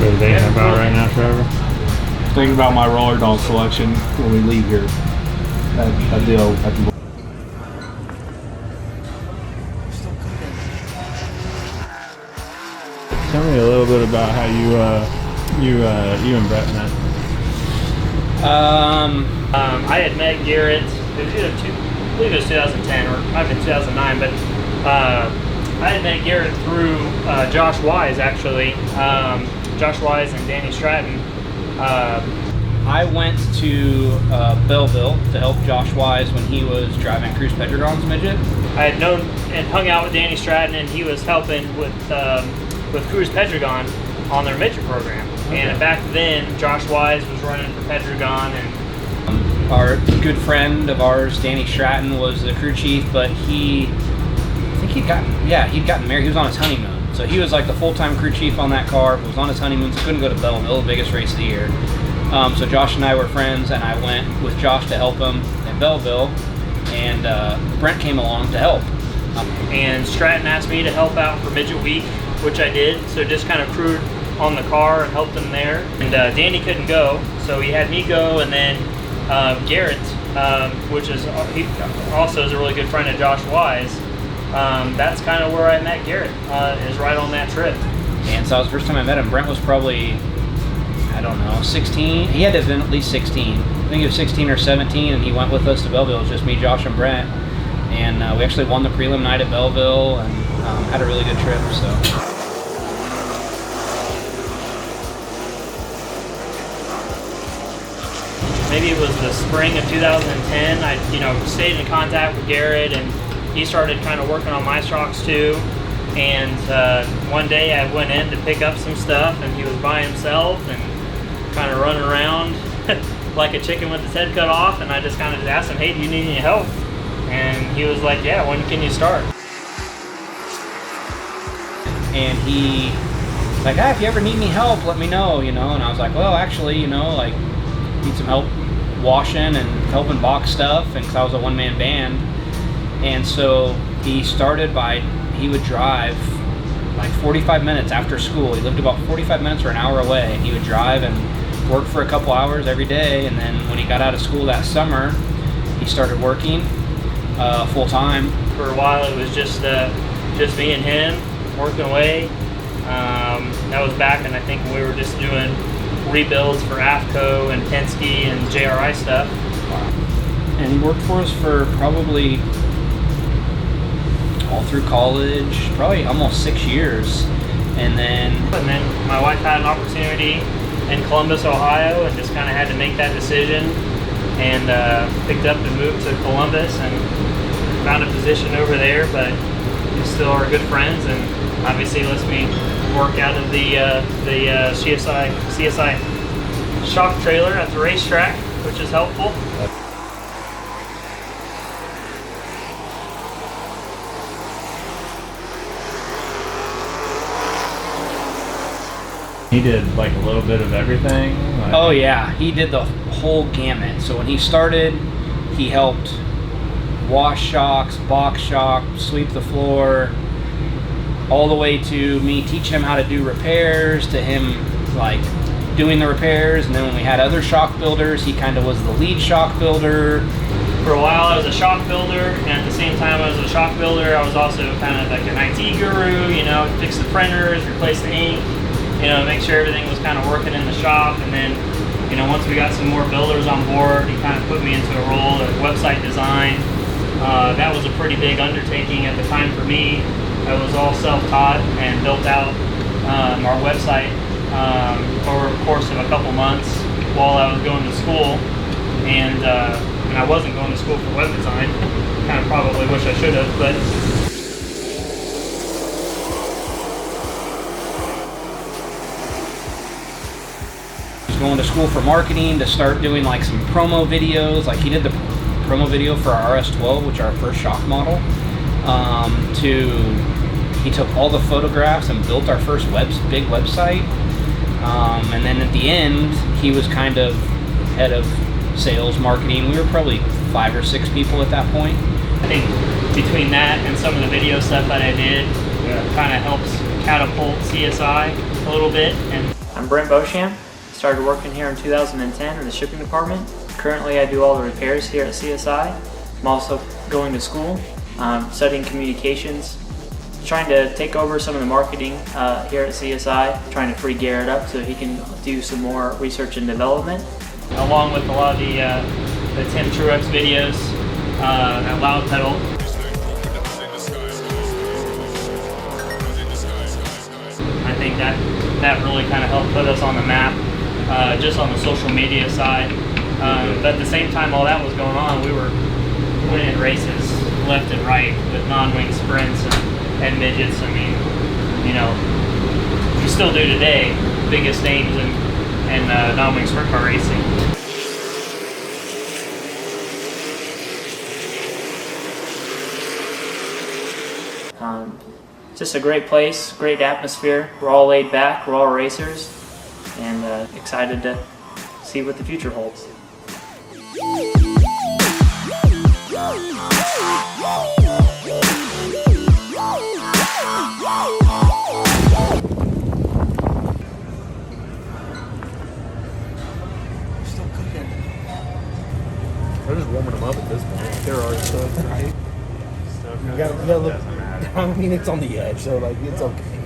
are you thinking about right now, Trevor? Thinking about my roller dog selection when we leave here. That deal at the Tell me a little bit about how you and Brett met. I had met Garrett, it was either I believe it was 2010 or might have been 2009, but I had met Garrett through Josh Wise, actually. Josh Wise and Danny Stratton. I went to Belleville to help Josh Wise when he was driving Cruz Pedregon's midget. I had known and hung out with Danny Stratton, and he was helping with Cruz Pedregon on their midget program. Okay. And back then, Josh Wise was running for Pedregon, and our good friend of ours, Danny Stratton, was the crew chief, but he'd gotten married. He was on his honeymoon, so he was like the full-time crew chief on that car. Was on his honeymoon, so couldn't go to Belleville, the biggest race of the year. So Josh and I were friends, and I went with Josh to help him in Belleville, and Brent came along to help. And Stratton asked me to help out for Midget Week, which I did, so just kind of crewed on the car and helped him there. And Danny couldn't go, so he had me go, and then Garrett, which is he also is a really good friend of Josh Wise. That's kind of where I met Garrett, is right on that trip. And so that was the first time I met him. Brent was probably, I don't know, 16. He had to have been at least 16. I think he was 16 or 17, and he went with us to Belleville. It was just me, Josh, and Brent. And we actually won the prelim night at Belleville and had a really good trip. So. Maybe it was the spring of 2010. I, stayed in contact with Garrett, and he started kind of working on my shocks too. And one day I went in to pick up some stuff, and he was by himself and kind of running around like a chicken with his head cut off. And I just kind of asked him, "Hey, do you need any help?" And he was like, "Yeah, when can you start?" And he like, "Ah, if you ever need any help, let me know, And I was like, "Well, actually, like, need some help washing and helping box stuff," and because I was a one-man band. And so he started he would drive like 45 minutes after school. He lived about 45 minutes or an hour away, and he would drive and work for a couple hours every day. And then when he got out of school that summer, he started working full-time. For a while it was just me and him working away. That was back, and I think we were just doing rebuilds for AFCO and Penske and JRI stuff. And he worked for us for probably all through college, probably almost 6 years. And then my wife had an opportunity in Columbus, Ohio, and just kind of had to make that decision, and picked up and moved to Columbus and found a position over there. But we still are good friends, and obviously lets me work out of the CSI shock trailer at the racetrack, which is helpful. He did like a little bit of everything. Oh yeah, he did the whole gamut. So when he started, he helped wash shocks, box shock, sweep the floor, all the way to me teaching him how to do repairs, to him like doing the repairs. And then when we had other shock builders, he kind of was the lead shock builder. For a while I was a shock builder, and at the same time I was a shock builder, I was also kind of like an IT guru, fix the printers, replace the ink, make sure everything was kind of working in the shop. And then, once we got some more builders on board, he kind of put me into a role of website design. That was a pretty big undertaking at the time for me. I was all self-taught and built out our website over the course of a couple months while I was going to school. And I wasn't going to school for web design. Kind of probably wish I should have, but going to school for marketing to start doing like some promo videos. Like he did the promo video for our RS12, which is our first shock model. He took all the photographs and built our first big website. And then at the end, he was kind of head of sales marketing. We were probably 5 or 6 people at that point. I think between that and some of the video stuff that I did, kind of helps catapult CSI a little bit. And I'm Brent Beauchamp. Started working here in 2010 in the shipping department. Currently I do all the repairs here at CSI. I'm also going to school, studying communications, trying to take over some of the marketing here at CSI, trying to free Garrett up so he can do some more research and development. Along with a lot of the Tim Truex videos at Loud Pedal. I think that really kind of helped put us on the map, just on the social media side. But at the same time all that was going on, we were winning races left and right with non-wing sprints and midgets. I mean, you know, we still do today, biggest names in non-wing sprint car racing. Just a great place, great atmosphere. We're all laid back, we're all racers, and excited to see what the future holds. Still cooking. They're just warming them up at this point. They're already cooked, right? You gotta look. I mean, it's on the edge, so like it's okay.